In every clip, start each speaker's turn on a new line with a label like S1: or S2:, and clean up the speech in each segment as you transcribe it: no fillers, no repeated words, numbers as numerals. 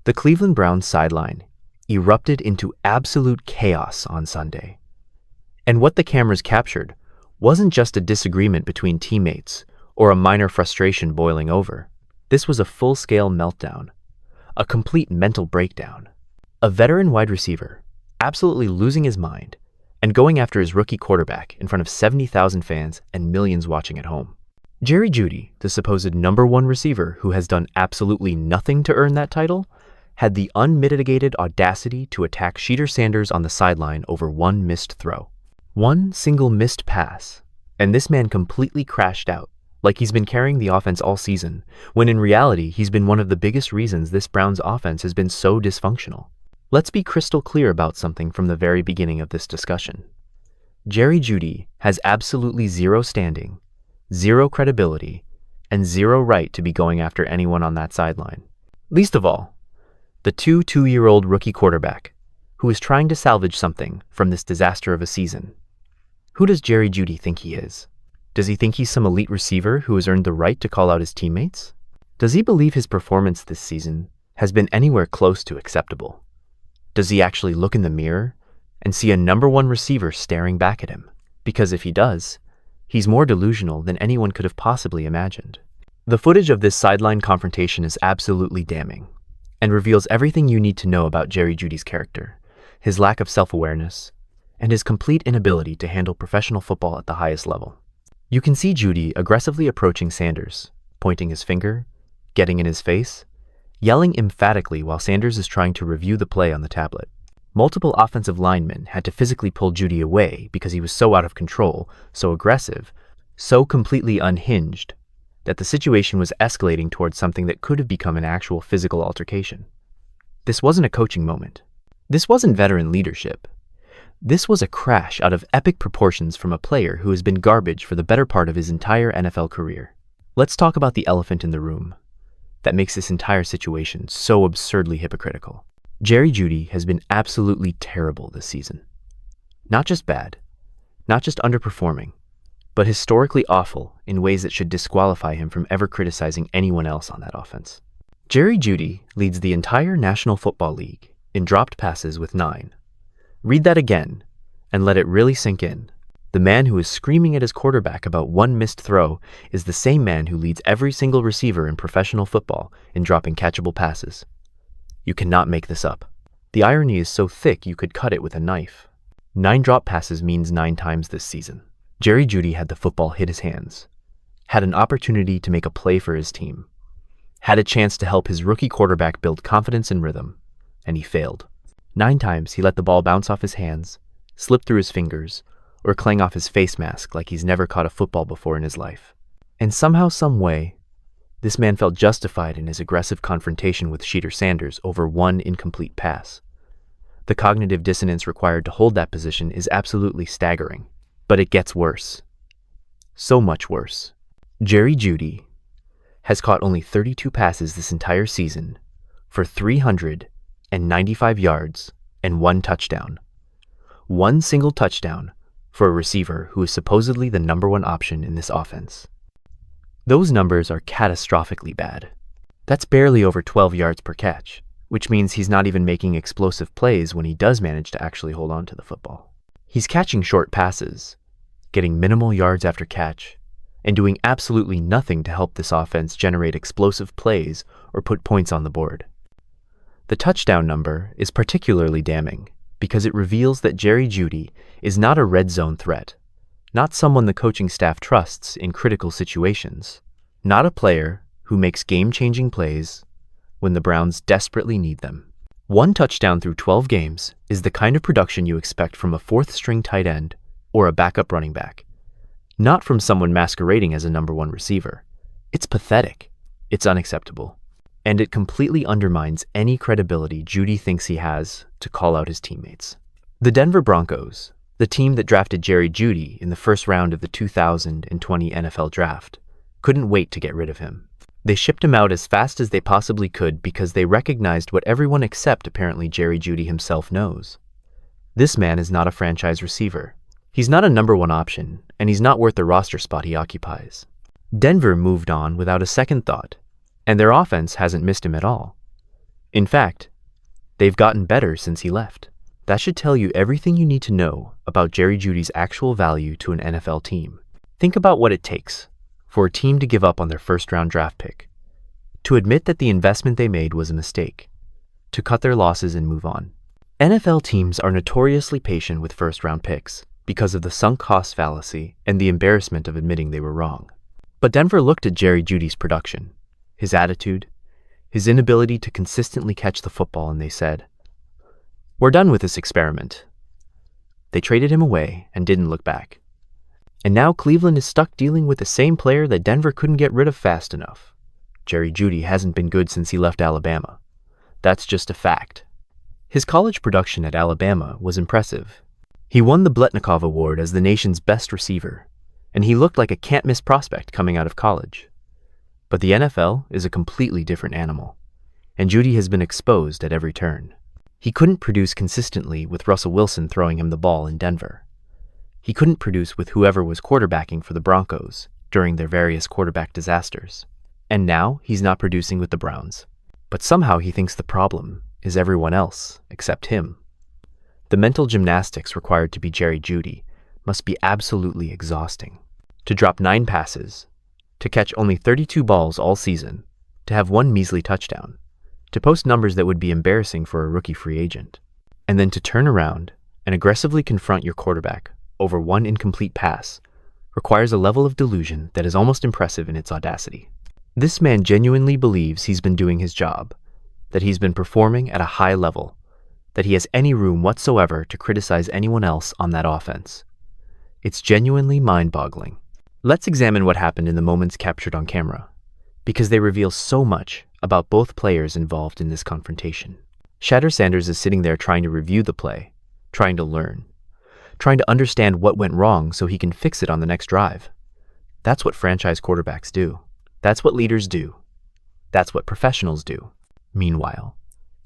S1: The Cleveland Browns sideline erupted into absolute chaos on Sunday. And what the cameras captured wasn't just a disagreement between teammates or a minor frustration boiling over. This was a full-scale meltdown, a complete mental breakdown. A veteran wide receiver absolutely losing his mind and going after his rookie quarterback in front of 70,000 fans and millions watching at home. Jerry Jeudy, the supposed #1 receiver who has done absolutely nothing to earn that title, had the unmitigated audacity to attack Shedeur Sanders on the sideline over one missed throw. One single missed pass, and this man completely crashed out, like he's been carrying the offense all season, when in reality he's been one of the biggest reasons this Browns offense has been so dysfunctional. Let's be crystal clear about something from the very beginning of this discussion. Jerry Jeudy has absolutely zero standing, zero credibility, and zero right to be going after anyone on that sideline. Least of all, the two-year-old rookie quarterback who is trying to salvage something from this disaster of a season. Who does Jerry Jeudy think he is? Does he think he's some elite receiver who has earned the right to call out his teammates? Does he believe his performance this season has been anywhere close to acceptable? Does he actually look in the mirror and see a #1 receiver staring back at him? Because if he does, he's more delusional than anyone could have possibly imagined. The footage of this sideline confrontation is absolutely damning and reveals everything you need to know about Jerry Jeudy's character, his lack of self-awareness, and his complete inability to handle professional football at the highest level. You can see Jeudy aggressively approaching Sanders, pointing his finger, getting in his face, yelling emphatically while Sanders is trying to review the play on the tablet. Multiple offensive linemen had to physically pull Jeudy away because he was so out of control, so aggressive, so completely unhinged, that the situation was escalating towards something that could have become an actual physical altercation. This wasn't a coaching moment. This wasn't veteran leadership. This was a crash out of epic proportions from a player who has been garbage for the better part of his entire NFL career. Let's talk about the elephant in the room that makes this entire situation so absurdly hypocritical. Jerry Jeudy has been absolutely terrible this season. Not just bad, not just underperforming, but historically awful in ways that should disqualify him from ever criticizing anyone else on that offense. Jerry Jeudy leads the entire National Football League in dropped passes with 9. Read that again and let it really sink in. The man who is screaming at his quarterback about one missed throw is the same man who leads every single receiver in professional football in dropping catchable passes. You cannot make this up. The irony is so thick you could cut it with a knife. 9 drop passes means 9 times this season. Jerry Jeudy had the football hit his hands, had an opportunity to make a play for his team, had a chance to help his rookie quarterback build confidence and rhythm, and he failed. 9 times he let the ball bounce off his hands, slip through his fingers, or clang off his face mask like he's never caught a football before in his life. And somehow, some way, this man felt justified in his aggressive confrontation with Shedeur Sanders over one incomplete pass. The cognitive dissonance required to hold that position is absolutely staggering. But it gets worse. So much worse. Jerry Jeudy has caught only 32 passes this entire season for 395 yards and 1 touchdown. One single touchdown for a receiver who is supposedly the #1 option in this offense. Those numbers are catastrophically bad. That's barely over 12 yards per catch, which means he's not even making explosive plays when he does manage to actually hold on to the football. He's catching short passes, getting minimal yards after catch, and doing absolutely nothing to help this offense generate explosive plays or put points on the board. The touchdown number is particularly damning because it reveals that Jerry Jeudy is not a red zone threat, not someone the coaching staff trusts in critical situations, not a player who makes game-changing plays when the Browns desperately need them. 1 touchdown through 12 games is the kind of production you expect from a 4th-string tight end or a backup running back, not from someone masquerading as a #1 receiver. It's pathetic, it's unacceptable, and it completely undermines any credibility Jeudy thinks he has to call out his teammates. The Denver Broncos, the team that drafted Jerry Jeudy in the first round of the 2020 NFL Draft, couldn't wait to get rid of him. They shipped him out as fast as they possibly could because they recognized what everyone except apparently Jerry Jeudy himself knows. This man is not a franchise receiver. He's not a #1 option, and he's not worth the roster spot he occupies. Denver moved on without a second thought, and their offense hasn't missed him at all. In fact, they've gotten better since he left. That should tell you everything you need to know about Jerry Jeudy's actual value to an NFL team. Think about what it takes for a team to give up on their first-round draft pick, to admit that the investment they made was a mistake, to cut their losses and move on. NFL teams are notoriously patient with first-round picks because of the sunk cost fallacy and the embarrassment of admitting they were wrong. But Denver looked at Jerry Jeudy's production, his attitude, his inability to consistently catch the football, and they said, "We're done with this experiment." They traded him away and didn't look back. And now Cleveland is stuck dealing with the same player that Denver couldn't get rid of fast enough. Jerry Jeudy hasn't been good since he left Alabama. That's just a fact. His college production at Alabama was impressive. He won the Bletnikoff Award as the nation's best receiver, and he looked like a can't-miss prospect coming out of college. But the NFL is a completely different animal, and Jeudy has been exposed at every turn. He couldn't produce consistently with Russell Wilson throwing him the ball in Denver. He couldn't produce with whoever was quarterbacking for the Broncos during their various quarterback disasters. And now he's not producing with the Browns. But somehow he thinks the problem is everyone else except him. The mental gymnastics required to be Jerry Jeudy must be absolutely exhausting. To drop 9 passes, to catch only 32 balls all season, to have 1 measly touchdown, to post numbers that would be embarrassing for a rookie free agent, and then to turn around and aggressively confront your quarterback over 1 incomplete pass requires a level of delusion that is almost impressive in its audacity. This man genuinely believes he's been doing his job, that he's been performing at a high level, that he has any room whatsoever to criticize anyone else on that offense. It's genuinely mind-boggling. Let's examine what happened in the moments captured on camera, because they reveal so much about both players involved in this confrontation. Shedeur Sanders is sitting there trying to review the play, trying to learn, trying to understand what went wrong so he can fix it on the next drive. That's what franchise quarterbacks do. That's what leaders do. That's what professionals do. Meanwhile,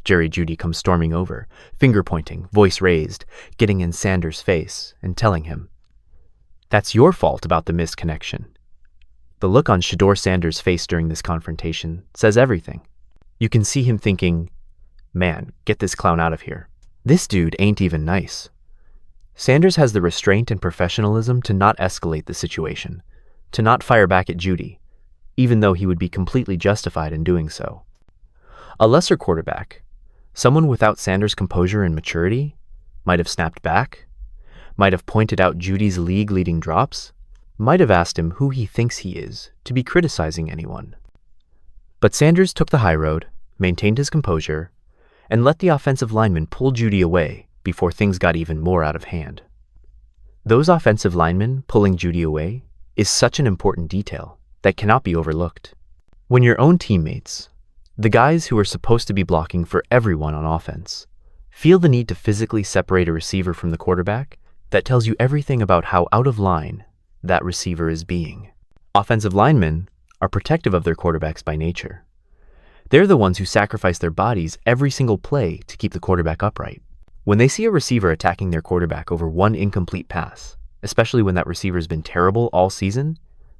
S1: Jerry Jeudy comes storming over, finger-pointing, voice raised, getting in Sanders' face and telling him, "That's your fault about the missed connection." The look on Shedeur Sanders' face during this confrontation says everything. You can see him thinking, "Man, get this clown out of here. This dude ain't even nice." Sanders has the restraint and professionalism to not escalate the situation, to not fire back at Jeudy, even though he would be completely justified in doing so. A lesser quarterback, someone without Sanders' composure and maturity, might have snapped back, might have pointed out Jeudy's league-leading drops, might have asked him who he thinks he is to be criticizing anyone. But Sanders took the high road, maintained his composure, and let the offensive lineman pull Jeudy away before things got even more out of hand. Those offensive linemen pulling Jeudy away is such an important detail that cannot be overlooked. When your own teammates, the guys who are supposed to be blocking for everyone on offense, feel the need to physically separate a receiver from the quarterback, that tells you everything about how out of line that receiver is being. Offensive linemen are protective of their quarterbacks by nature. They're the ones who sacrifice their bodies every single play to keep the quarterback upright. When they see a receiver attacking their quarterback over 1 incomplete pass, especially when that receiver's been terrible all season,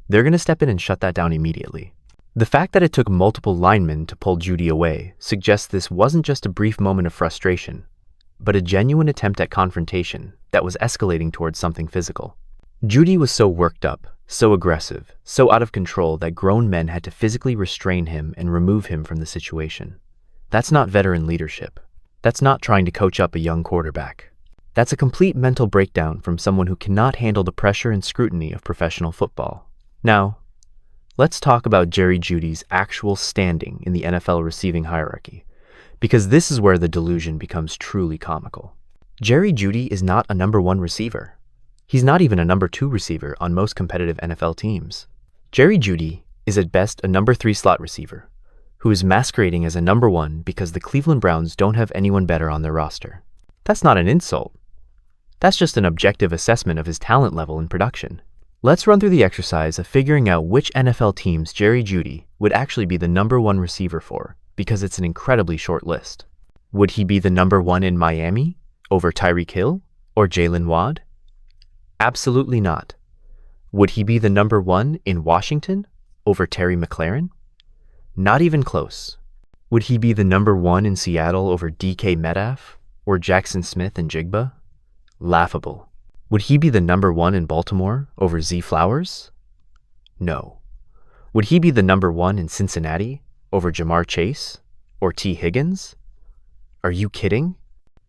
S1: they're going to step in and shut that down immediately. The fact that it took multiple linemen to pull Jeudy away suggests this wasn't just a brief moment of frustration, but a genuine attempt at confrontation that was escalating towards something physical. Jeudy was so worked up, so aggressive, so out of control that grown men had to physically restrain him and remove him from the situation. That's not veteran leadership. That's not trying to coach up a young quarterback. That's a complete mental breakdown from someone who cannot handle the pressure and scrutiny of professional football. Now, let's talk about Jerry Jeudy's actual standing in the NFL receiving hierarchy, because this is where the delusion becomes truly comical. Jerry Jeudy is not a number 1 receiver. He's not even a number 2 receiver on most competitive NFL teams. Jerry Jeudy is at best a number 3 slot receiver, who is masquerading as a number 1 because the Cleveland Browns don't have anyone better on their roster. That's not an insult. That's just an objective assessment of his talent level and production. Let's run through the exercise of figuring out which NFL teams Jerry Jeudy would actually be the number 1 receiver for, because it's an incredibly short list. Would he be the number 1 in Miami over Tyreek Hill or Jalen Waddle? Absolutely not. Would he be the number 1 in Washington over Terry McLaurin? Not even close. Would he be the number one in Seattle over DK Metcalf or Jackson Smith and Jigba? Laughable. Would he be the number one in Baltimore over Z Flowers? No. Would he be the number one in Cincinnati over Jamar Chase or T. Higgins? Are you kidding?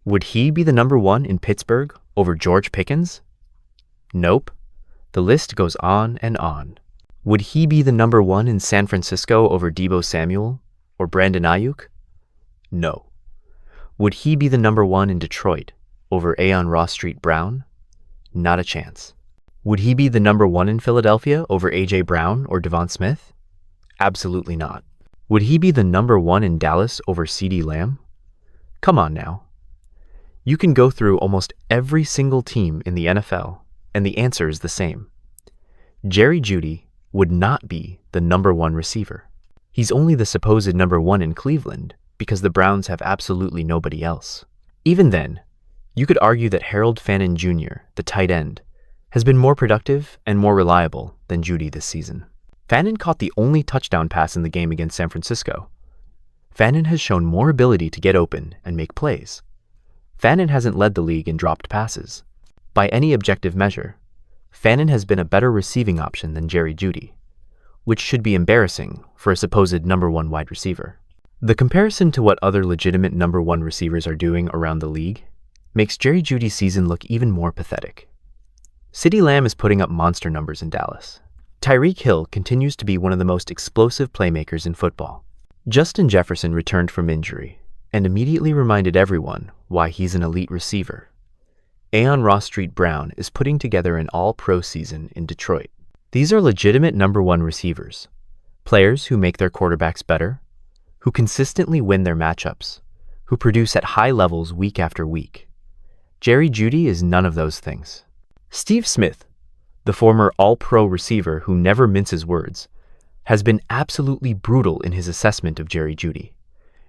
S1: Would he be the number one in Pittsburgh over George Pickens? Nope. The list goes on and on. Would he be the number one in San Francisco over Deebo Samuel or Brandon Ayuk? No. Would he be the number one in Detroit over Aon Ross Street Brown? Not a chance. Would he be the number one in Philadelphia over A.J. Brown or Devon Smith? Absolutely not. Would he be the number one in Dallas over CeeDee Lamb? Come on now. You can go through almost every single team in the NFL, and the answer is the same. Jerry Jeudy would not be the number one receiver. He's only the supposed number one in Cleveland because the Browns have absolutely nobody else. Even then, you could argue that Harold Fannin Jr., the tight end, has been more productive and more reliable than Jeudy this season. Fannin caught the only touchdown pass in the game against San Francisco. Fannin has shown more ability to get open and make plays. Fannin hasn't led the league in dropped passes. By any objective measure, Fannin has been a better receiving option than Jerry Jeudy, which should be embarrassing for a supposed number one wide receiver. The comparison to what other legitimate number one receivers are doing around the league makes Jerry Jeudy's season look even more pathetic. CeeDee Lamb is putting up monster numbers in Dallas. Tyreek Hill continues to be one of the most explosive playmakers in football. Justin Jefferson returned from injury and immediately reminded everyone why he's an elite receiver. Aon Ross Street Brown is putting together an all-pro season in Detroit. These are legitimate number one receivers, players who make their quarterbacks better, who consistently win their matchups, who produce at high levels week after week. Jerry Jeudy is none of those things. Steve Smith, the former all-pro receiver who never minces words, has been absolutely brutal in his assessment of Jerry Jeudy,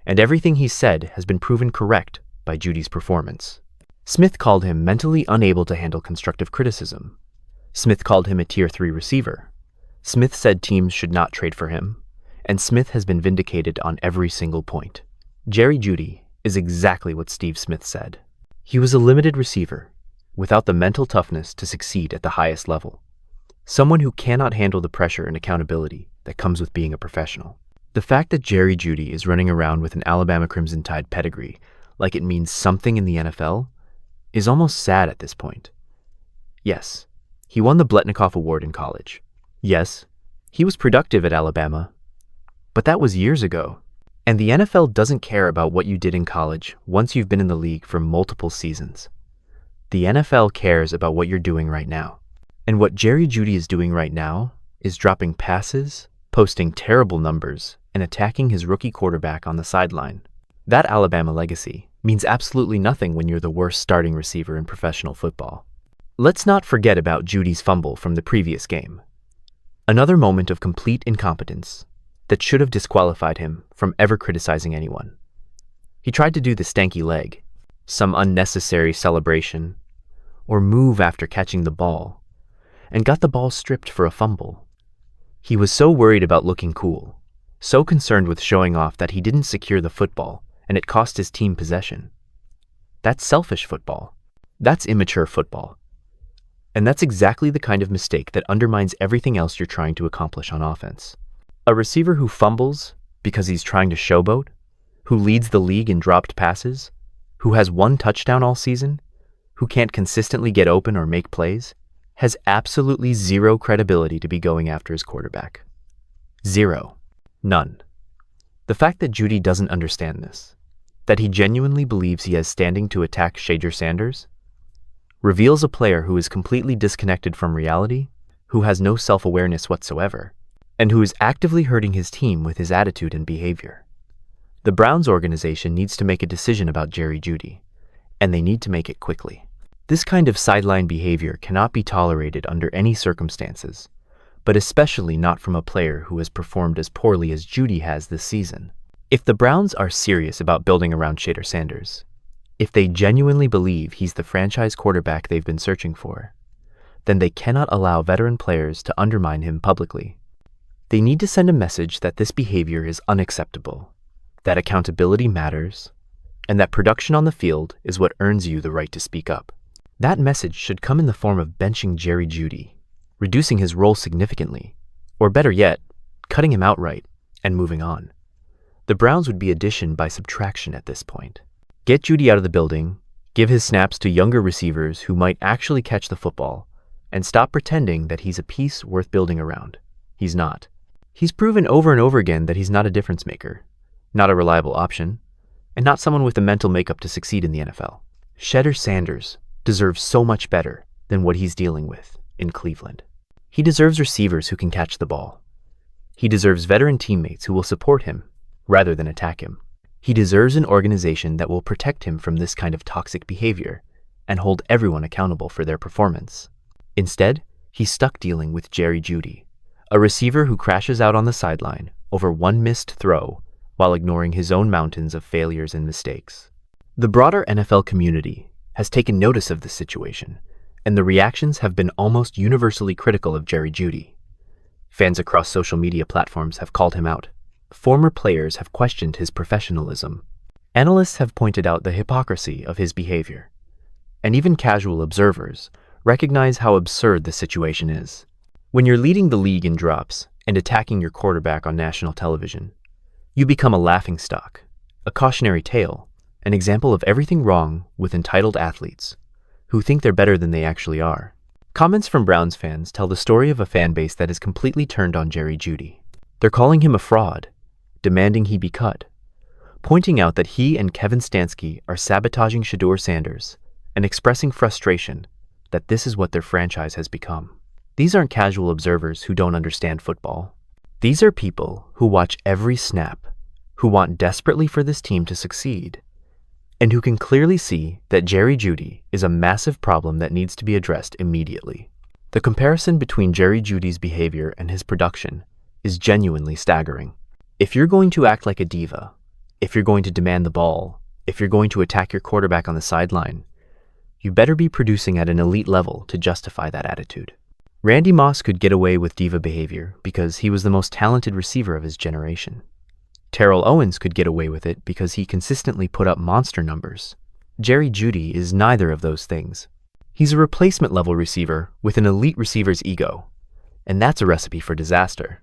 S1: and everything he said has been proven correct by Jeudy's performance. Smith called him mentally unable to handle constructive criticism. Smith called him a Tier 3 receiver. Smith said teams should not trade for him, and Smith has been vindicated on every single point. Jerry Jeudy is exactly what Steve Smith said. He was a limited receiver, without the mental toughness to succeed at the highest level. Someone who cannot handle the pressure and accountability that comes with being a professional. The fact that Jerry Jeudy is running around with an Alabama Crimson Tide pedigree like it means something in the NFL is almost sad at this point. Yes, he won the Bletnikoff Award in college. Yes, he was productive at Alabama, but that was years ago. And the NFL doesn't care about what you did in college once you've been in the league for multiple seasons. The NFL cares about what you're doing right now. And what Jerry Jeudy is doing right now is dropping passes, posting terrible numbers, and attacking his rookie quarterback on the sideline. That Alabama legacy means absolutely nothing when you're the worst starting receiver in professional football. Let's not forget about Jeudy's fumble from the previous game. Another moment of complete incompetence that should have disqualified him from ever criticizing anyone. He tried to do the stanky leg, some unnecessary celebration, or move after catching the ball, and got the ball stripped for a fumble. He was so worried about looking cool, so concerned with showing off that he didn't secure the football, and it cost his team possession. That's selfish football. That's immature football. And that's exactly the kind of mistake that undermines everything else you're trying to accomplish on offense. A receiver who fumbles because he's trying to showboat, who leads the league in dropped passes, who has one touchdown all season, who can't consistently get open or make plays, has absolutely zero credibility to be going after his quarterback. Zero. None. The fact that Jeudy doesn't understand this, that he genuinely believes he has standing to attack Shedeur Sanders, reveals a player who is completely disconnected from reality, who has no self-awareness whatsoever, and who is actively hurting his team with his attitude and behavior. The Browns organization needs to make a decision about Jerry Jeudy, and they need to make it quickly. This kind of sideline behavior cannot be tolerated under any circumstances, but especially not from a player who has performed as poorly as Jeudy has this season. If the Browns are serious about building around Shedeur Sanders, if they genuinely believe he's the franchise quarterback they've been searching for, then they cannot allow veteran players to undermine him publicly. They need to send a message that this behavior is unacceptable, that accountability matters, and that production on the field is what earns you the right to speak up. That message should come in the form of benching Jerry Jeudy, reducing his role significantly, or better yet, cutting him outright and moving on. The Browns would be addition by subtraction at this point. Get Jeudy out of the building, give his snaps to younger receivers who might actually catch the football, and stop pretending that he's a piece worth building around. He's not. He's proven over and over again that he's not a difference maker, not a reliable option, and not someone with the mental makeup to succeed in the NFL. Shedeur Sanders deserves so much better than what he's dealing with in Cleveland. He deserves receivers who can catch the ball. He deserves veteran teammates who will support him rather than attack him. He deserves an organization that will protect him from this kind of toxic behavior and hold everyone accountable for their performance. Instead, he's stuck dealing with Jerry Jeudy, a receiver who crashes out on the sideline over one missed throw while ignoring his own mountains of failures and mistakes. The broader NFL community has taken notice of this situation, and the reactions have been almost universally critical of Jerry Jeudy. Fans across social media platforms have called him out. Former players have questioned his professionalism. Analysts have pointed out the hypocrisy of his behavior. And even casual observers recognize how absurd the situation is. When you're leading the league in drops and attacking your quarterback on national television, you become a laughingstock, a cautionary tale, an example of everything wrong with entitled athletes who think they're better than they actually are. Comments from Browns fans tell the story of a fan base that is completely turned on Jerry Jeudy. They're calling him a fraud, demanding he be cut, pointing out that he and Kevin Stefanski are sabotaging Shedeur Sanders and expressing frustration that this is what their franchise has become. These aren't casual observers who don't understand football. These are people who watch every snap, who want desperately for this team to succeed, and who can clearly see that Jerry Jeudy is a massive problem that needs to be addressed immediately. The comparison between Jerry Jeudy's behavior and his production is genuinely staggering. If you're going to act like a diva, if you're going to demand the ball, if you're going to attack your quarterback on the sideline, you better be producing at an elite level to justify that attitude. Randy Moss could get away with diva behavior because he was the most talented receiver of his generation. Terrell Owens could get away with it because he consistently put up monster numbers. Jerry Jeudy is neither of those things. He's a replacement-level receiver with an elite receiver's ego, and that's a recipe for disaster.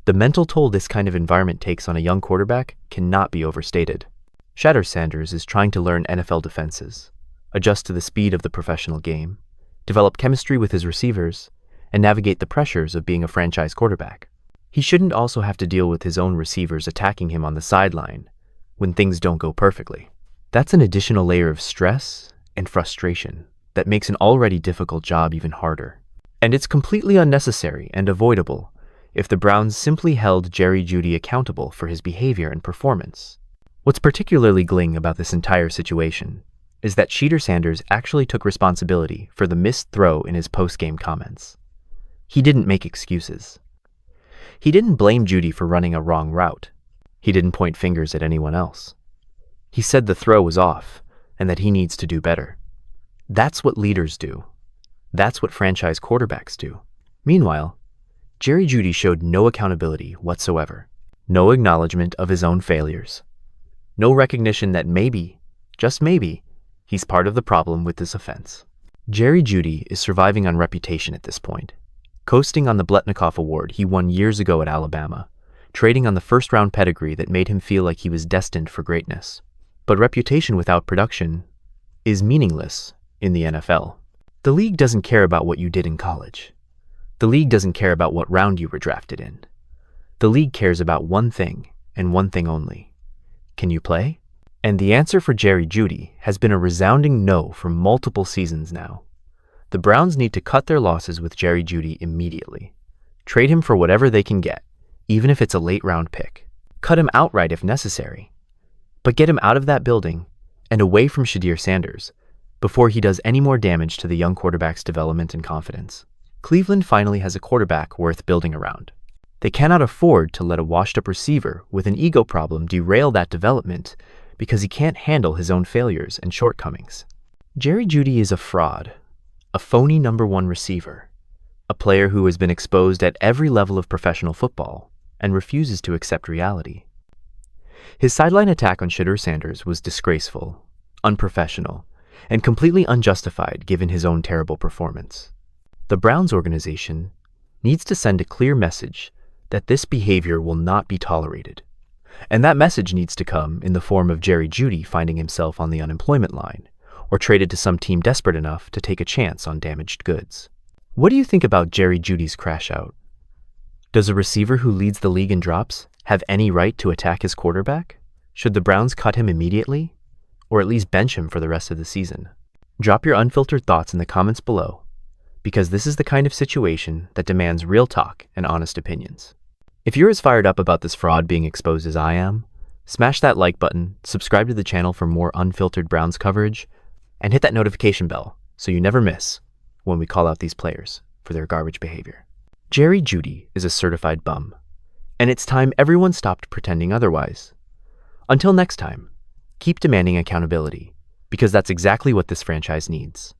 S1: The mental toll this kind of environment takes on a young quarterback cannot be overstated. Shedeur Sanders is trying to learn NFL defenses, adjust to the speed of the professional game, develop chemistry with his receivers, and navigate the pressures of being a franchise quarterback. He shouldn't also have to deal with his own receivers attacking him on the sideline when things don't go perfectly. That's an additional layer of stress and frustration that makes an already difficult job even harder. And it's completely unnecessary and avoidable if the Browns simply held Jerry Jeudy accountable for his behavior and performance. What's particularly gling about this entire situation is that Shedeur Sanders actually took responsibility for the missed throw in his post-game comments. He didn't make excuses. He didn't blame Jeudy for running a wrong route. He didn't point fingers at anyone else. He said the throw was off and that he needs to do better. That's what leaders do. That's what franchise quarterbacks do. Meanwhile, Jerry Jeudy showed no accountability whatsoever. No acknowledgement of his own failures. No recognition that maybe, just maybe, he's part of the problem with this offense. Jerry Jeudy is surviving on reputation at this point, coasting on the Bletnikoff Award he won years ago at Alabama, trading on the first-round pedigree that made him feel like he was destined for greatness. But reputation without production is meaningless in the NFL. The league doesn't care about what you did in college. The league doesn't care about what round you were drafted in. The league cares about one thing, and one thing only. Can you play? And the answer for Jerry Jeudy has been a resounding no for multiple seasons now. The Browns need to cut their losses with Jerry Jeudy immediately. Trade him for whatever they can get, even if it's a late-round pick. Cut him outright if necessary. But get him out of that building and away from Shedeur Sanders before he does any more damage to the young quarterback's development and confidence. Cleveland finally has a quarterback worth building around. They cannot afford to let a washed-up receiver with an ego problem derail that development because he can't handle his own failures and shortcomings. Jerry Jeudy is a fraud, a phony number one receiver, a player who has been exposed at every level of professional football and refuses to accept reality. His sideline attack on Shedeur Sanders was disgraceful, unprofessional, and completely unjustified given his own terrible performance. The Browns organization needs to send a clear message that this behavior will not be tolerated. And that message needs to come in the form of Jerry Jeudy finding himself on the unemployment line, or traded to some team desperate enough to take a chance on damaged goods. What do you think about Jerry Jeudy's crash out? Does a receiver who leads the league in drops have any right to attack his quarterback? Should the Browns cut him immediately, or at least bench him for the rest of the season? Drop your unfiltered thoughts in the comments below, because this is the kind of situation that demands real talk and honest opinions. If you're as fired up about this fraud being exposed as I am, smash that like button, subscribe to the channel for more unfiltered Browns coverage, and hit that notification bell so you never miss when we call out these players for their garbage behavior. Jerry Jeudy is a certified bum, and it's time everyone stopped pretending otherwise. Until next time, keep demanding accountability, because that's exactly what this franchise needs.